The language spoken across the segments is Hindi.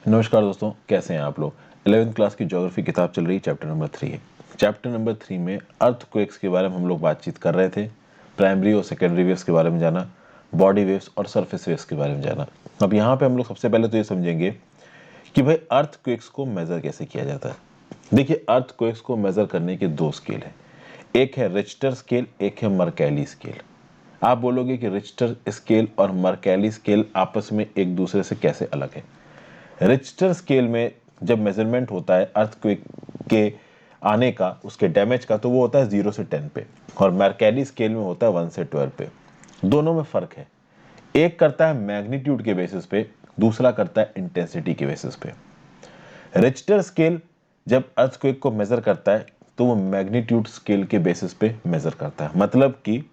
नमस्कार दोस्तों, कैसे हैं आप लोग। 11th क्लास की ज्योग्राफी किताब चल रही है, चैप्टर नंबर 3 है। चैप्टर नंबर 3 में अर्थक्वेक्स के बारे में हम लोग बातचीत कर रहे थे। प्राइमरी और सेकेंडरी वेव्स के बारे में जाना, बॉडी वेव्स और सरफेस वेव्स के बारे में जाना। अब यहाँ पे हम लोग सबसे पहले तो ये समझेंगे कि भाई अर्थक्वेक्स को मेजर कैसे किया जाता है। देखिए, अर्थक्वेक्स को मेजर करने के दो स्केल है, एक है रिक्टर स्केल, एक है मर्कैली स्केल। आप बोलोगे कि रिक्टर स्केल और मर्कैली स्केल आपस में एक दूसरे से कैसे अलग है। रिक्टर स्केल में जब मेजरमेंट होता है अर्थक्वेक के आने का, उसके डैमेज का, तो वो होता है 0 से 10 पे, और मर्कैली स्केल में होता है 1 से 12 पे। दोनों में फर्क है, एक करता है मैग्नीट्यूड के बेसिस पे, दूसरा करता है इंटेंसिटी के बेसिस पे। रिक्टर स्केल जब अर्थक्वेक को मेजर करता है तो वो मैग्नीट्यूड स्केल के बेसिस पे मेजर करता है। मतलब कि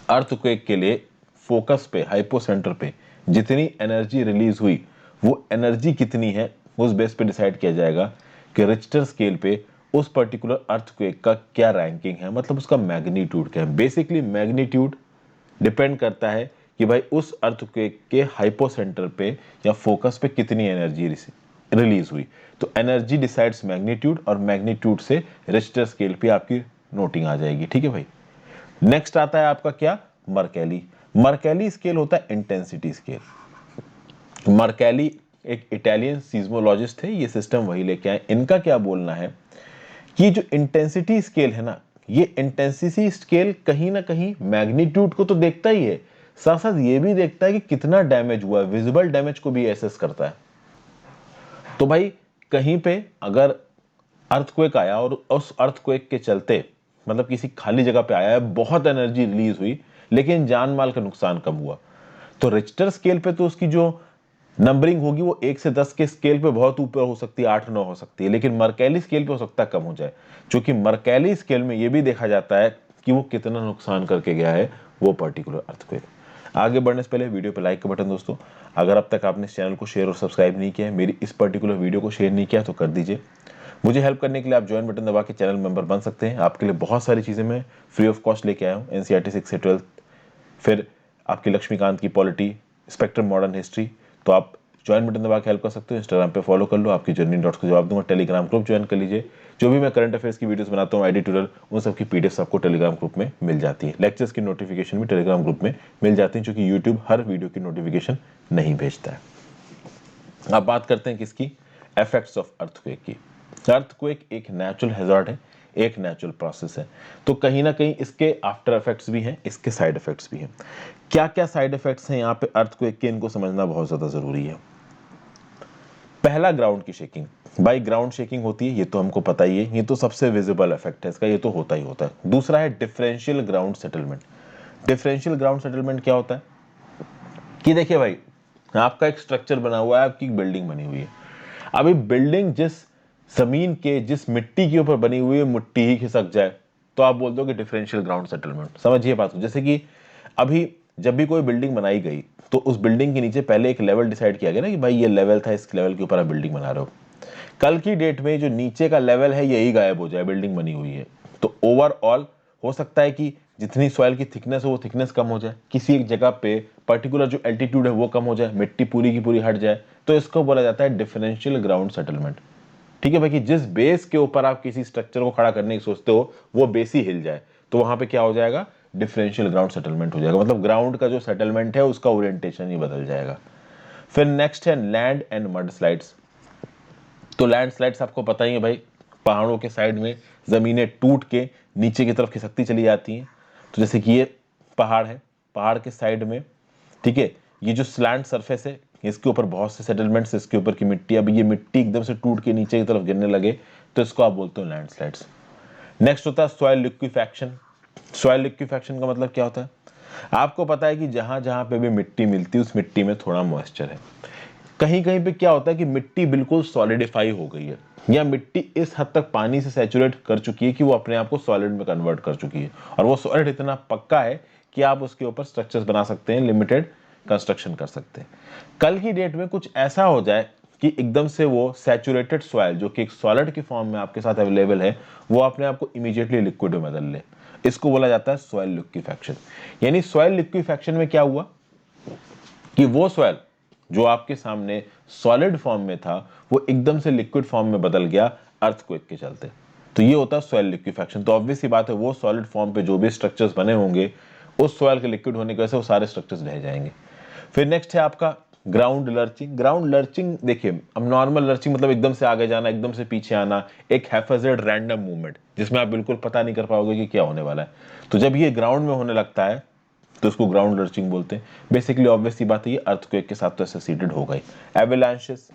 अर्थक्वेक के लिए फोकस पे, हाइपोसेंटर पे जितनी एनर्जी रिलीज हुई, वो एनर्जी कितनी है, उस बेस पे डिसाइड किया जाएगा कि रिक्टर स्केल पे उस पर्टिकुलर अर्थक्वेक का क्या रैंकिंग है, मतलब उसका मैग्नीट्यूड क्या है। बेसिकली मैग्नीट्यूड डिपेंड करता है कि भाई उस अर्थक्वेक के हाइपोसेंटर पे या फोकस पे कितनी एनर्जी रिलीज हुई। तो एनर्जी डिसाइड्स मैग्नीट्यूड, और मैग्नीट्यूड से रिक्टर स्केल पे आपकी नोटिंग आ जाएगी। ठीक है भाई। नेक्स्ट आता है आपका क्या, मर्कैली। मर्कैली स्केल होता है इंटेंसिटी स्केल। मर्कैली एक इटालियन सीज्मोलॉजिस्ट थे, ये सिस्टम वही लेके आए। इनका क्या बोलना है कि जो इंटेंसिटी स्केल है ना, ये इंटेंसिटी स्केल कहीं ना कहीं मैग्नीट्यूड को तो देखता ही है, साथ साथ ये भी देखता है कि कितना डैमेज हुआ है, विजिबल डैमेज को भी एसेस करता है। तो भाई कहीं पे अगर अर्थक्वेक आया और उस अर्थक्वेक के चलते, मतलब किसी खाली जगह पे आया है, बहुत एनर्जी रिलीज हुई लेकिन जान माल का नुकसान कम हुआ, तो रिक्टर स्केल पे तो उसकी जो नंबरिंग होगी वो 1 से 10 के स्केल पे बहुत ऊपर हो सकती है, 8-9 हो सकती है, लेकिन मर्कैली स्केल पे हो सकता है कम हो जाए। क्योंकि मर्कैली स्केल में ये भी देखा जाता है कि वो कितना नुकसान करके गया है वो पर्टिकुलर अर्थक्वेक। आगे बढ़ने से पहले वीडियो पे लाइक का बटन दोस्तों, अगर अब तक आपने इस चैनल को शेयर और सब्सक्राइब नहीं किया है, मेरी इस पर्टिकुलर वीडियो को शेयर नहीं किया तो कर दीजिए। मुझे हेल्प करने के लिए आप ज्वाइन बटन दबा के चैनल मेंबर बन सकते हैं। आपके लिए बहुत सारी चीज़ें मैं फ्री ऑफ कॉस्ट लेके आया हूँ। एनसीईआरटी 6 से 12, फिर आपकी लक्ष्मीकांत की पॉलिटी, स्पेक्ट्रम मॉडर्न हिस्ट्री। तो आप ज्वाइन बटन दबा के हेल्प कर सकते हो। इंस्टाग्राम पे फॉलो कर लो, आपकी जर्नी डॉट्स को जवाब दूंगा। टेलीग्राम ग्रुप ज्वाइन कर लीजिए, जो भी मैं करंट अफेयर्स की वीडियोस बनाता हूँ, एडिटोरियल, उन सब की पीडीएफ आपको टेलीग्राम ग्रुप में मिल जाती है। लेक्चर्स की नोटिफिकेशन भी टेलीग्राम ग्रुप में मिल जाती है, क्योंकि यूट्यूब हर वीडियो की नोटिफिकेशन नहीं भेजता है। अब बात करते हैं किसकी, इफेक्ट्स ऑफ अर्थक्वेक की। अर्थक्वेक एक नेचुरल हैजार्ड है, एक नेचुरल प्रोसेस है, तो कहीं ना कहीं इसके आफ्टर इफेक्ट्स भी हैं, इसके साइड इफेक्ट्स भी हैं। क्या क्या साइड इफेक्ट्स हैं यहाँ पे अर्थक्वेक के, इनको समझना बहुत ज्यादा जरूरी है। पहला, ग्राउंड की शेकिंग। भाई ग्राउंड शेकिंग होती है, ये तो हमको पता ही है, ये तो सबसे विजिबल इफेक्ट है इसका, ये तो होता ही होता है। दूसरा है differential ground settlement. Differential ground settlement क्या होता है कि देखिए भाई, आपका एक स्ट्रक्चर बना हुआ है, आपकी बिल्डिंग बनी हुई है। अभी बिल्डिंग जिस जमीन के, जिस मिट्टी के ऊपर बनी हुई है, मिट्टी ही खिसक जाए तो आप बोल दो कि डिफरेंशियल ग्राउंड सेटलमेंट। समझिए बात को, जैसे कि अभी जब भी कोई बिल्डिंग बनाई गई तो उस बिल्डिंग के नीचे पहले एक लेवल डिसाइड किया गया ना कि भाई ये लेवल था, इस लेवल के ऊपर आप बिल्डिंग बना रहे हो। कल की डेट में जो नीचे का लेवल है यही गायब हो जाए, बिल्डिंग बनी हुई है, तो ओवरऑल हो सकता है कि जितनी सॉइल की थिकनेस हो वो थिकनेस कम हो जाए, किसी एक जगह पे पर्टिकुलर जो एल्टीट्यूड है वो कम हो जाए, मिट्टी पूरी की पूरी हट जाए, तो इसको बोला जाता है डिफरेंशियल ग्राउंड सेटलमेंट। ठीक है भाई, कि जिस बेस के ऊपर आप किसी स्ट्रक्चर को खड़ा करने की सोचते हो वो बेस ही हिल जाए, तो वहां पे क्या हो जाएगा, डिफरेंशियल ग्राउंड सेटलमेंट हो जाएगा। मतलब ग्राउंड का जो सेटलमेंट है उसका ओरिएंटेशन ही बदल जाएगा। फिर नेक्स्ट है लैंड एंड मड स्लाइड्स। तो लैंडस्लाइड्स आपको पता ही है भाई, पहाड़ों के साइड में जमीनें टूट के नीचे की तरफ खिसकती चली जाती हैं। तो जैसे कि ये पहाड़ है, पहाड़ के साइड में, ठीक है, ये जो स्लैंट सरफेस है, इसके ऊपर बहुत से सेटलमेंट्स, इसके ऊपर की मिट्टी, अब ये मिट्टी एकदम से टूट के नीचे की तरफ गिरने लगे तो इसको आप बोलते हो लैंडस्लाइड्स। नेक्स्ट होता है सॉइल लिक्विफैक्शन। सॉइल लिक्विफैक्शन का मतलब क्या होता है, आपको पता है कि जहां जहां पे भी मिट्टी मिलती है उस मिट्टी में थोड़ा मॉइस्चर है। कहीं कहीं पे क्या होता है कि मिट्टी बिल्कुल सॉलिडिफाई हो गई है, या मिट्टी इस हद तक पानी से सैचुरेट कर चुकी है कि वो अपने आप को सॉलिड में कन्वर्ट कर चुकी है, और वो सॉलिड इतना पक्का है कि आप उसके ऊपर स्ट्रक्चर्स बना सकते हैं, लिमिटेड कंस्ट्रक्शन कर सकते हैं। कल की डेट में कुछ ऐसा हो जाए कि एकदम से वो सैचुरेटेड सॉइल जो कि एक सॉलिड की फॉर्म में आपके साथ अवेलेबल है, वो अपने आप को इमीडिएटली लिक्विड में बदल ले, इसको बोला जाता है सॉइल लिक्विफैक्शन। यानी सॉइल लिक्विफैक्शन में क्या हुआ कि वो सॉइल जो आपके सामने सॉलिड फॉर्म में था वो एकदम से लिक्विड फॉर्म में बदल गया अर्थक्वेक के चलते। तो ये होता है सॉइल लिक्विफेक्शन। तो ऑब्वियस सी बात है वो सॉलिड फॉर्म पे जो भी स्ट्रक्चर्स बने होंगे उस सॉइल के लिक्विड होने की वजह से वो सारे स्ट्रक्चर्स ढह जाएंगे। फिर नेक्स्ट है आपका ग्राउंड लर्चिंग। ग्राउंड लर्चिंग देखिए, अब नॉर्मल लर्चिंग मतलब एकदम से आगे जाना, एकदम से पीछे आना, एक हैफेजेड रैंडम मूवमेंट जिसमें आप बिल्कुल पता नहीं कर पाओगे कि क्या होने वाला है। तो जब ये ग्राउंड में होने लगता है तो उसको ग्राउंड लर्चिंग बोलते हैं। बेसिकली ऑब्वियस सी बात है ये अर्थक्वेक के साथ तो एसोसिएटेड हो गई। एवलांचेस,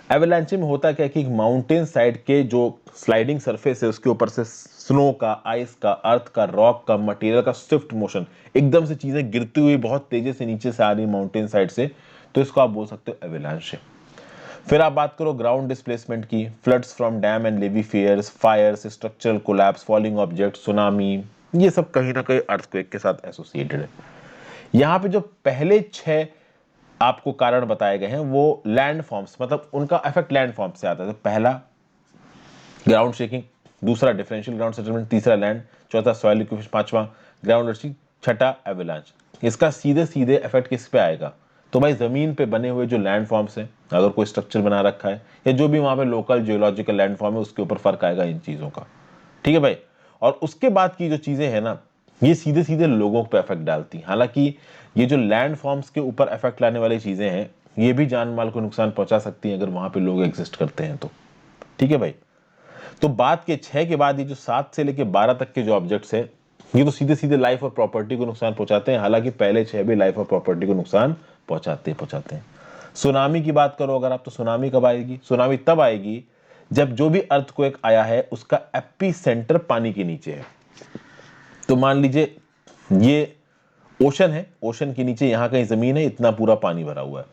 एवलांचे में होता क्या है कि माउंटेन साइड के जो स्लाइडिंग सरफेस है उसके ऊपर से स्नो का, आइस का, अर्थ का, रॉक का, मटेरियल का स्विफ्ट मोशन, एकदम से चीजें गिरती हुई बहुत तेजी से नीचे से आ रही माउंटेन साइड से, तो इसको आप बोल सकते हो एवलांचे। फिर आप बात करो ग्राउंड डिस्प्लेसमेंट की, floods from dam and levee failures, fires, structural collapse, falling object, tsunami, ये सब कहीं ना कहीं अर्थक्वेक के साथ एसोसिएटेड है। यहाँ पे जो पहले 6 आपको कारण बताए गए हैं वो लैंड फॉर्म्स, मतलब उनका इफेक्ट लैंड फॉर्म से आता है। तो पहला ग्राउंड शेकिंग, दूसरा डिफरेंशियल ग्राउंड सेटलमेंट, तीसरा लैंड, चौथा सॉइल लिक्विफिकेशन, पांचवा ग्राउंड लर्चिंग, छठा एवलांच। इसका सीधे सीधे इफेक्ट किस पे आएगा? तो भाई जमीन पे बने हुए जो लैंड फॉर्म्स हैं, अगर कोई स्ट्रक्चर बना रखा है या जो भी वहां पे लोकल जियोलॉजिकल लैंड फॉर्म है उसके ऊपर फर्क आएगा इन चीजों का। ठीक है भाई। और उसके बाद की जो चीजें हैं ना, ये सीधे सीधे लोगों पे इफेक्ट डालती हैं। हालांकि ये जो लैंड फॉर्म्स के ऊपर इफेक्ट लाने वाली चीजें हैं ये भी जान माल को नुकसान पहुंचा सकती हैं अगर वहां पे लोग एग्जिस्ट करते हैं तो। ठीक है भाई। तो बात के 6 के बाद ये जो 7 से लेके 12 तक के जो ऑब्जेक्ट्स है ये तो सीधे सीधे लाइफ और प्रॉपर्टी को नुकसान पहुंचाते हैं। हालांकि पहले 6 भी लाइफ और प्रॉपर्टी को नुकसान पहुंचाते हैं। सुनामी की बात करो अगर आप, तो सुनामी कब आएगी? सुनामी तब आएगी जब जो भी अर्थक्वेक आया है उसका एपी सेंटर पानी के नीचे है। तो मान लीजिए ये ओशन है, ओशन के नीचे यहां कहीं जमीन है, इतना पूरा पानी भरा हुआ है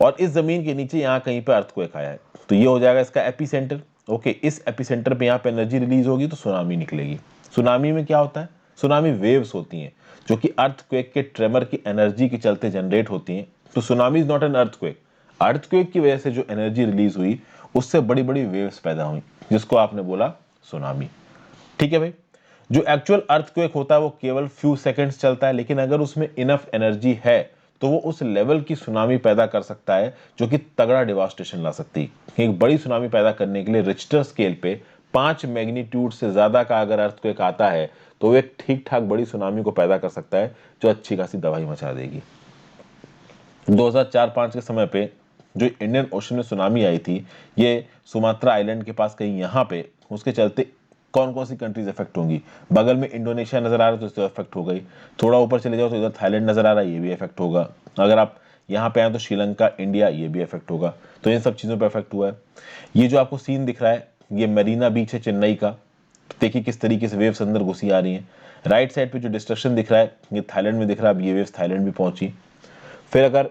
और इस जमीन के नीचे यहां कहीं पे अर्थक्वेक आया है, तो ये हो जाएगा इसका एपी सेंटर। ओके, इस एपी सेंटर पे यहां पे एनर्जी रिलीज होगी तो सुनामी निकलेगी। सुनामी में क्या होता है? सुनामी वेव्स होती हैं जो कि अर्थक्वेक के ट्रेमर की एनर्जी के चलते जनरेट होती हैं। तो tsunami is not an earthquake. Earthquake की वजह से जो एनर्जी रिलीज हुई उससे बड़ी बड़ी वेव्स पैदा हुई जिसको आपने बोला सुनामी। ठीक है भाई। जो एक्चुअल अर्थक्वेक होता है वो केवल फ्यू सेकंड्स चलता है, लेकिन अगर उसमें इनफ एनर्जी है तो वो उस लेवल की सुनामी पैदा कर सकता है जो कि तगड़ा डिवास्टेशन ला सकती है। एक बड़ी सुनामी पैदा करने के लिए रिक्टर स्केल पे 5 मैग्नीट्यूड से ज्यादा का अगर अर्थक्वेक आता है तो वो एक ठीक ठाक बड़ी सुनामी को पैदा कर सकता है जो अच्छी खासी तबाही मचा देगी। 2004-5 के समय पे जो इंडियन ओशन में सुनामी आई थी, ये सुमात्रा आइलैंड के पास कहीं यहाँ पे, उसके चलते कौन कौन सी कंट्रीज इफेक्ट होंगी? बगल में इंडोनेशिया नजर आ रहा है तो इससे इफेक्ट हो गई। थोड़ा ऊपर चले जाओ तो इधर थाईलैंड नजर आ रहा है, ये भी इफेक्ट होगा। अगर आप यहाँ पे आए तो श्रीलंका, इंडिया, ये भी इफेक्ट होगा। तो इन सब चीजों पर इफेक्ट हुआ है। ये जो आपको सीन दिख रहा है ये मरीना बीच है चेन्नई का। देखिए किस तरीके से वेव्स अंदर घुसी आ रही हैं। राइट साइड पे जो डिस्ट्रक्शन दिख रहा है ये थाईलैंड में दिख रहा है, अब ये वेव्स थाईलैंड भी पहुंची। फिर अगर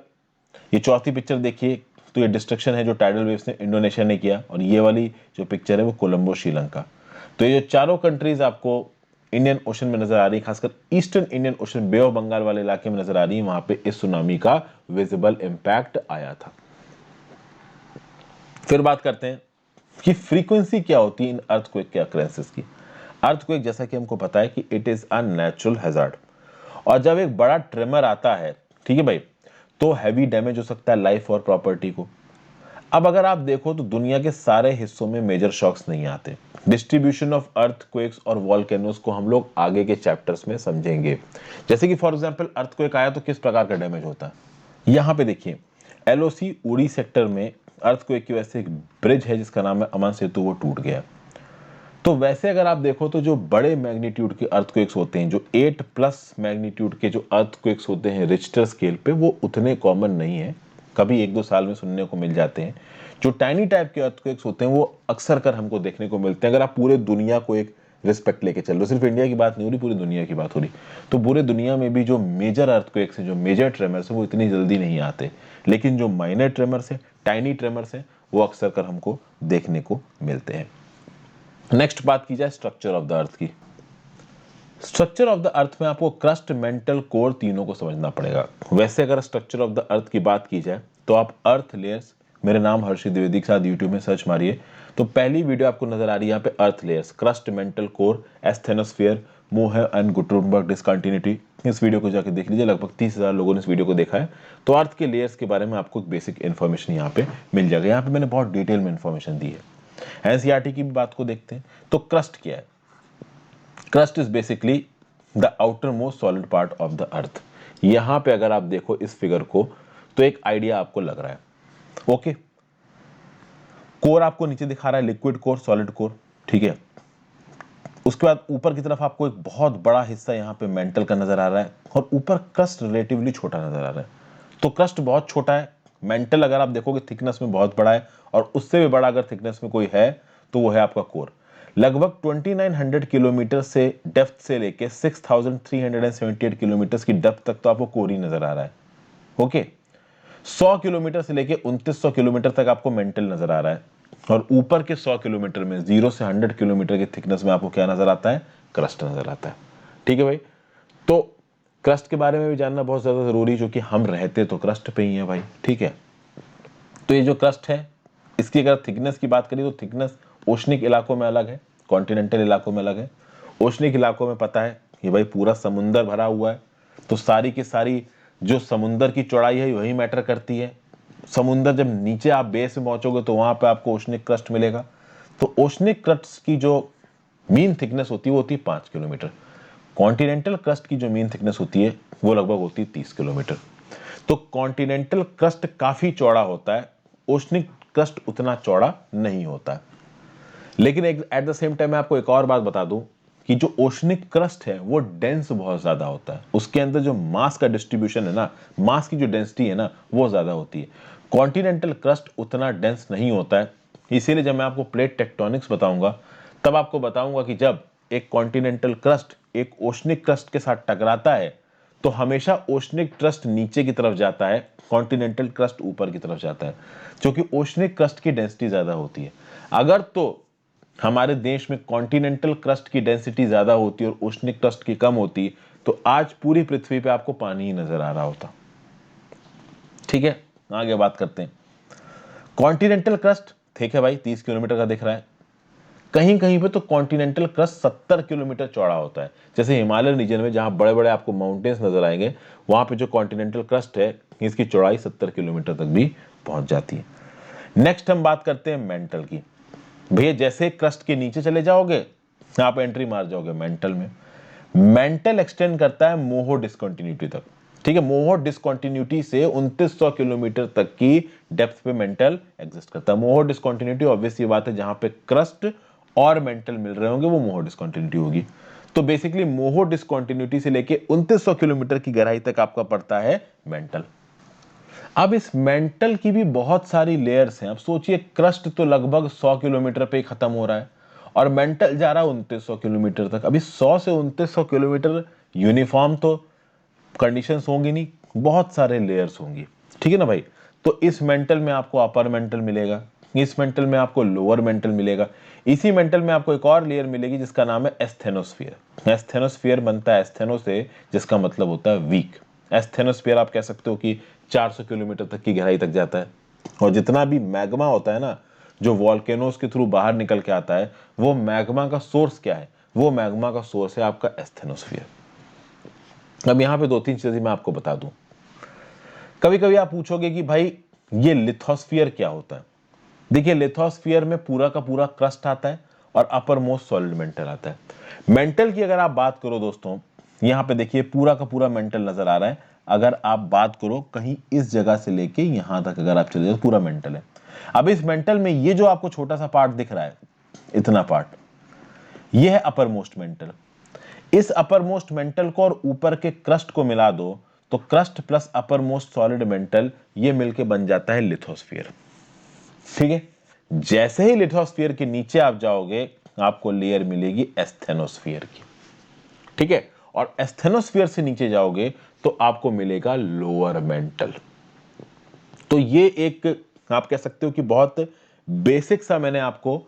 ये चौथी पिक्चर देखिए तो ये डिस्ट्रक्शन है जो टाइडल वेव्स ने इंडोनेशिया ने किया, और ये वाली जो पिक्चर है वो कोलंबो श्रीलंका। तो ये जो चारों कंट्रीज आपको इंडियन ओशन में नजर आ रही है, खासकर eastern Indian ocean bay of Bengal वाले इलाके में नजर आ रही है, वहां पे इस सुनामी का विजिबल इंपैक्ट आया था। फिर बात करते हैं कि फ्रीक्वेंसी क्या होती है इन अर्थक्वेक के अक्रेंसेस की। अर्थक्वेक जैसा कि हमको पता है कि it is a natural hazard, और जब एक बड़ा ट्रेमर आता है, ठीक है भाई, तो हैवी डैमेज हो सकता है लाइफ और प्रॉपर्टी को। अब अगर आप देखो तो दुनिया के सारे हिस्सों में मेजर शॉक्स नहीं आते। डिस्ट्रीब्यूशन ऑफ अर्थक्वेक्स और वॉल्केनोस को हम लोग आगे के चैप्टर्स में समझेंगे। जैसे कि फॉर एग्जांपल अर्थक्वेक आया तो किस प्रकार का डैमेज होता है। यहां पे देखिए एलओसी उड़ी सेक्टर में अर्थक्वेक की वजह से एक ब्रिज है जिसका नाम है अमन सेतु, वो टूट गया। तो वैसे अगर आप देखो तो जो बड़े मैग्नीट्यूड के अर्थक्वेक्स होते हैं, जो 8+ मैग्नीट्यूड के जो अर्थक्वेक्स होते हैं रिक्टर स्केल पे, वो उतने कॉमन नहीं है, कभी 1-2 साल में सुनने को मिल जाते हैं। जो टाइनी टाइप के अर्थक्वेक्स होते हैं वो अक्सर कर हमको देखने को मिलते हैं। अगर आप पूरे दुनिया को एक रिस्पेक्ट लेके चल रहे हो, सिर्फ इंडिया की बात नहीं हो रही, पूरी दुनिया की बात हो रही, तो पूरे दुनिया में भी जो मेजर अर्थक्वेक्स हैं, जो मेजर ट्रेमर्स हैं, वो इतनी जल्दी नहीं आते। लेकिन जो माइनर ट्रेमर्स हैं, टाइनी ट्रेमर्स हैं, वो अक्सर कर हमको देखने को मिलते हैं। नेक्स्ट बात की जाए स्ट्रक्चर ऑफ द अर्थ की। स्ट्रक्चर ऑफ द अर्थ में आपको क्रस्ट, मेंटल, कोर तीनों को समझना पड़ेगा। वैसे अगर स्ट्रक्चर ऑफ द अर्थ की बात की जाए तो आप अर्थ लेयर्स, मेरे नाम हर्षित द्विवेदी के साथ यूट्यूब में सर्च मारिए तो पहली वीडियो आपको नजर आ रही है यहाँ पे earth layers, crust, mantle, core, asthenosphere, Moho and Gutenberg discontinuity, इस वीडियो को जाकर देख लीजिए, लगभग 30,000 लोगों ने इस वीडियो को देखा है। तो अर्थ के लेयर्स के बारे में आपको एक बेसिक इन्फॉर्मेशन यहाँ पे मिल जाएगा। यहाँ पे मैंने बहुत डिटेल में इन्फॉर्मेशन दी है। एनसीईआरटी की भी बात को देखते हैं तो क्रस्ट क्या है? Crust is basically the outer most solid part of the earth. यहां पे अगर आप देखो इस फिगर को तो एक आइडिया आपको लग रहा है। ओके, कोर आपको नीचे दिखा रहा है, लिक्विड कोर, सॉलिड कोर, ठीक है। उसके बाद ऊपर की तरफ आपको एक बहुत बड़ा हिस्सा यहाँ पे मेंटल का नजर आ रहा है और ऊपर क्रस्ट रिलेटिवली छोटा नजर आ रहा है। तो क्रस्ट बहुत छोटा है, मेंटल अगर आप देखोगे थिकनेस में बहुत बड़ा है, और उससे भी बड़ा अगर थिकनेस में कोई है तो वो है आपका कोर। लगभग 2900 किलोमीटर से डेप्थ से लेके 6378 किलोमीटर की डेप्थ तक तो आपको कोर ही नजर आ रहा है। ओके, 100 किलोमीटर से लेके 2900 किलोमीटर तक आपको मेंटल नजर आ रहा है, और ऊपर के 100 किलोमीटर में 0 से 100 किलोमीटर की थिकनेस में आपको क्या नजर आता है? क्रस्ट नजर आता है। ठीक है भाई, तो क्रस्ट के बारे में भी जानना बहुत ज्यादा जरूरी, जो कि हम रहते तो क्रस्ट पे ही है भाई। ठीक है, तो ये जो क्रस्ट है इसकी अगर थिकनेस की बात करें तो थिकनेस ओशनिक इलाकों में अलग है, कॉन्टिनेंटल इलाकों में अलग है। ओशनिक इलाकों में पता है कि भाई पूरा समुंदर भरा हुआ है, तो सारी की सारी जो समुंदर की चौड़ाई है वही मैटर करती है। समुंदर जब नीचे आप बेस में पहुंचोगे तो वहां पे आपको ओशनिक क्रस्ट मिलेगा। तो ओशनिक क्रस्ट की जो मीन थिकनेस होती है वो होती है 5 किलोमीटर। कॉन्टिनेंटल क्रस्ट की जो मीन थिकनेस होती है वो लगभग होती है 30 किलोमीटर। तो कॉन्टिनेंटल क्रस्ट काफी चौड़ा होता है, ओशनिक क्रस्ट उतना चौड़ा नहीं होता है। लेकिन एट द सेम टाइम मैं आपको एक और बात बता दूं कि जो ओशनिक क्रस्ट है वो डेंस बहुत ज्यादा होता है, उसके अंदर जो मास का डिस्ट्रीब्यूशन है ना, मास की जो डेंसिटी है ना वो ज्यादा होती है। कॉन्टिनेंटल क्रस्ट उतना डेंस नहीं होता है। इसीलिए जब मैं आपको प्लेट टेक्टोनिक्स बताऊंगा तब आपको बताऊंगा कि जब एक कॉन्टिनेंटल क्रस्ट एक ओशनिक क्रस्ट के साथ टकराता है तो हमेशा ओशनिक क्रस्ट नीचे की तरफ जाता है, कॉन्टिनेंटल क्रस्ट ऊपर की तरफ जाता है, क्योंकि ओशनिक क्रस्ट की डेंसिटी ज्यादा होती है। अगर तो हमारे देश में कॉन्टिनेंटल क्रस्ट की डेंसिटी ज्यादा होती और ओशनिक क्रस्ट की कम होती तो आज पूरी पृथ्वी पे आपको पानी ही नजर आ रहा होता। ठीक है, आगे बात करते हैं। कॉन्टिनेंटल क्रस्ट ठीक है भाई 30 किलोमीटर का दिख रहा है, कहीं कहीं पे तो कॉन्टिनेंटल क्रस्ट 70 किलोमीटर चौड़ा होता है। जैसे हिमालय रीजन में जहां बड़े बड़े आपको माउंटेन्स नजर आएंगे वहां पे जो कॉन्टिनेंटल क्रस्ट है इसकी चौड़ाई 70 किलोमीटर तक भी पहुंच जाती है। नेक्स्ट हम बात करते हैं मेंटल की। भैया जैसे क्रस्ट के नीचे चले जाओगे आप एंट्री मार जाओगे मेंटल में। मेंटल एक्सटेंड करता है मोहो डिस्कंटिन्यूटी तक। ठीक है, मोहो डिस्कंटिन्यूटी से 2900 किलोमीटर तक की डेप्थ पे मेंटल एग्जिस्ट करता है। मोहो डिस्कंटिन्यूटी ऑब्वियस ये बात है, जहां पे क्रस्ट और मेंटल मिल रहे होंगे वो मोहो डिस्कंटिन्यूटी होगी। तो बेसिकली मोहो डिस्कंटिन्यूटी से लेके 2900 किलोमीटर की गहराई तक आपका पड़ता है मेंटल। अब इस मेंटल की भी बहुत सारी लेयर्स हैं। अब सोचिए क्रस्ट तो लगभग 100 किलोमीटर पे ही खत्म हो रहा है और मेंटल जा रहा है 2900 किलोमीटर तक। अभी 100 से 2900 किलोमीटर यूनिफॉर्म तो कंडीशंस होंगी नहीं, बहुत सारे लेयर्स होंगी। ठीक है ना भाई, तो इस मेंटल में आपको अपर मेंटल मिलेगा, इस मेंटल में आपको लोअर मेंटल मिलेगा, इसी मेंटल में आपको एक और लेयर मिलेगी जिसका नाम है एस्थेनोस्फीयर। एस्थेनोस्फीयर बनता है एस्थेनो से, जिसका मतलब होता है वीक। एस्थेनोस्फीयर आप कह सकते हो कि 400 किलोमीटर तक की गहराई तक जाता है, और जितना भी मैग्मा होता है ना जो वॉल्केनोस के थ्रू बाहर निकल के आता है, वो मैग्मा का सोर्स क्या है? वो मैग्मा का सोर्स है आपका एस्थेनोस्फीयर। अब यहां पे दो तीन चीजें मैं आपको बता दूं। कभी कभी आप पूछोगे कि भाई ये लिथोस्फीयर क्या होता है? देखिए लिथोस्फीयर में पूरा का पूरा क्रस्ट आता है और अपर मोस्ट सॉलिड मेंटल आता है। मेंटल की अगर आप बात करो दोस्तों, यहां पे देखिए पूरा का पूरा मेंटल नजर आ रहा है। अगर आप बात करो कहीं इस जगह से लेके यहां तक अगर आप चले जाओ पूरा मेंटल है। अब इस मेंटल में ये जो आपको छोटा सा पार्ट दिख रहा है, इतना पार्ट, ये है अपर मोस्ट मेंटल। इस अपर मोस्ट मेंटल को और ऊपर के क्रस्ट को मिला दो तो crust plus upper most solid mental ये मिलके बन जाता है लिथोस्फीयर। ठीक है, जैसे ही लिथोस्फीयर के नीचे आप जाओगे आपको लेयर मिलेगी एस्थेनोस्फीयर की। ठीक है, और एस्थेनोस्फीयर से नीचे जाओगे तो आपको मिलेगा लोअर मेंटल। तो ये एक आप कह सकते हो कि बहुत बेसिक सा मैंने आपको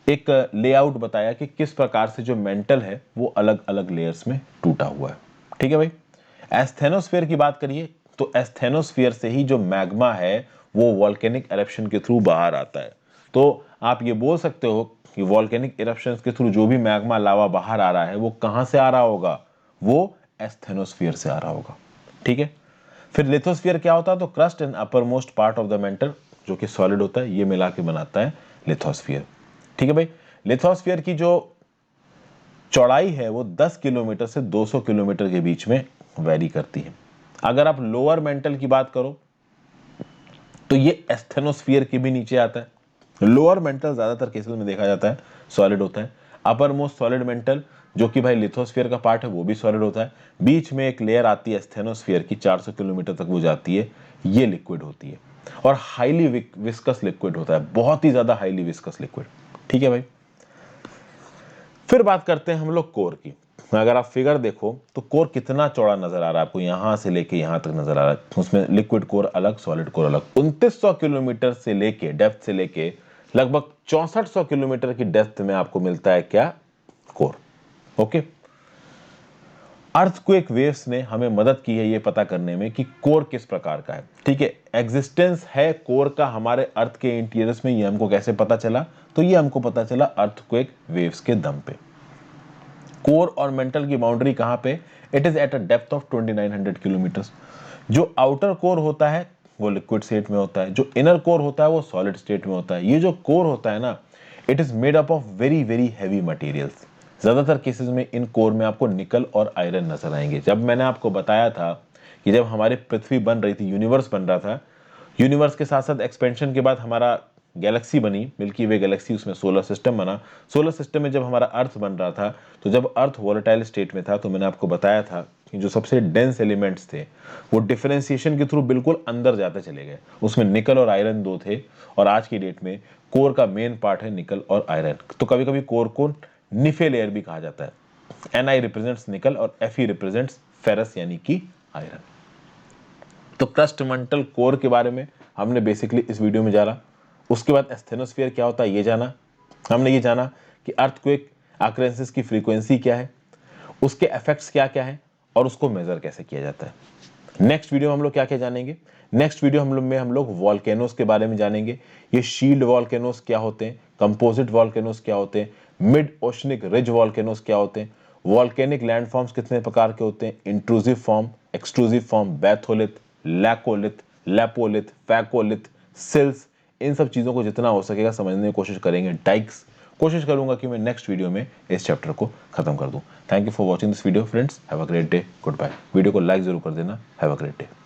एक लेआउट बताया कि किस प्रकार से जो मेंटल है वो अलग अलग लेयर्स में टूटा हुआ है। ठीक है भाई, एस्थेनोस्फीयर की बात करिए तो एस्थेनोस्फीयर से ही जो मैग्मा है वो वॉल्केनिक एरप्शन के थ्रू बाहर आता है। तो आप ये बोल सकते हो कि वॉल्केनिक इरप्शंस के थ्रू जो भी मैग्मा लावा बाहर आ रहा है वो कहां से आ रहा होगा, वो एस्थेनोस्फीयर से आ रहा होगा। ठीक है, फिर लिथोस्फीयर क्या होता है, तो crust and upper most part of the mental जो कि सॉलिड होता है, ये मिला के बनाता है लिथोस्फीयर। ठीक है भाई, लिथोस्फीयर की जो चौड़ाई है वो 10 किलोमीटर से 200 किलोमीटर के बीच में वेरी करती है। अगर आप लोअर मेंटल की बात करो तो ये एस्थेनोस्फीयर के भी नीचे आता है। लोअर मेंटल ज्यादातर केसेस में देखा जाता है सॉलिड होता है। अपर मोस्ट सॉलिड मेंटल जो कि भाई लिथोस्फीयर का पार्ट है वो भी सॉलिड होता है। बीच में एक लेयर आती है एस्थेनोस्फीयर की, 400 किलोमीटर तक वो जाती है, ये लिक्विड होती है और हाईली विस्कस लिक्विड होता है, बहुत ही ज्यादा हाईली विस्कस लिक्विड। ठीक है भाई, फिर बात करते हैं हम लोग कोर की। अगर आप फिगर देखो तो कोर कितना चौड़ा नजर आ रहा है आपको, यहां से लेके यहां तक नजर आ रहा है। उसमें लिक्विड कोर अलग, सॉलिड कोर अलग। 2900 किलोमीटर से लेके डेप्थ से लेके लगभग 6400 किलोमीटर की डेप्थ में आपको मिलता है क्या, कोर। ओके, अर्थक्वेक वेव्स ने हमें मदद की है ये पता करने में कि कोर किस प्रकार का है। ठीक है, एग्जिस्टेंस है कोर का हमारे अर्थ के इंटीरियर्स में, ये हमको कैसे पता चला, तो ये हमको पता चला अर्थक्वेक वेव्स के दम पे। कोर और मेंटल की बाउंड्री कहां पे, it is at a depth of 2900 kilometre. जो आउटर कोर होता है वो लिक्विड स्टेट में होता है, जो इनर कोर होता है वो सॉलिड स्टेट में होता है। ये जो कोर होता है ना, it is made up of very very heavy materials. ज्यादातर केसेस में इन कोर में आपको निकल और आयरन नजर आएंगे। जब मैंने आपको बताया था कि जब हमारी पृथ्वी बन रही थी, यूनिवर्स बन रहा था, यूनिवर्स के साथ साथ एक्सपेंशन के बाद हमारा गैलेक्सी बनी, मिल्की वे गैलेक्सी, उसमें सोलर सिस्टम बना। सोलर सिस्टम में जब हमारा अर्थ बन रहा था, तो जब अर्थ वोलेटाइल स्टेट में था, तो मैंने आपको बताया था कि जो सबसे डेंस एलिमेंट्स थे वो डिफरेंशिएशन के थ्रू बिल्कुल अंदर जाते चले गए। उसमें निकल और आयरन दो थे, और आज की डेट में कोर का मेन पार्ट है निकल और आयरन। तो कभी कभी कोर को निफे लेयर भी कहा जाता है। Ni रिप्रेजेंट्स निकल और Fe रिप्रेजेंट्स फेरस यानी कि आयरन। तो क्रस्ट मंटल कोर के बारे में हमने बेसिकली इस वीडियो में जाना। उसके बाद एस्थेनोस्फीयर क्या होता है ये जाना। हमने ये जाना कि अर्थक्वेक ऑकरेंसेस की फ्रीक्वेंसी क्या है, उसके इफेक्ट्स क्या क्या है, और उसको मेजर कैसे किया जाता है। नेक्स्ट वीडियो में हम लोग क्या क्या जानेंगे, नेक्स्ट वीडियो हम लोग वॉल्केनोस के बारे में जानेंगे। ये शील्ड वॉल्केनोस क्या होते हैं, कंपोजिट वॉल्केनोस क्या होते हैं, मिड ओशनिक रिज वॉल्केनोस क्या होते हैं, वॉल्केनिक लैंडफॉर्म्स कितने प्रकार के होते हैं, intrusive form, extrusive form, batholith, laccolith, lopolith, phacolith, sills. इन सब चीजों को जितना हो सकेगा समझने की कोशिश करेंगे। डाइक्स, कोशिश करूंगा कि मैं नेक्स्ट वीडियो में इस चैप्टर को खत्म कर दूं। Thank you for watching this video friends, have a great day, goodbye. Video को लाइक जरूर कर देना। Have a great day.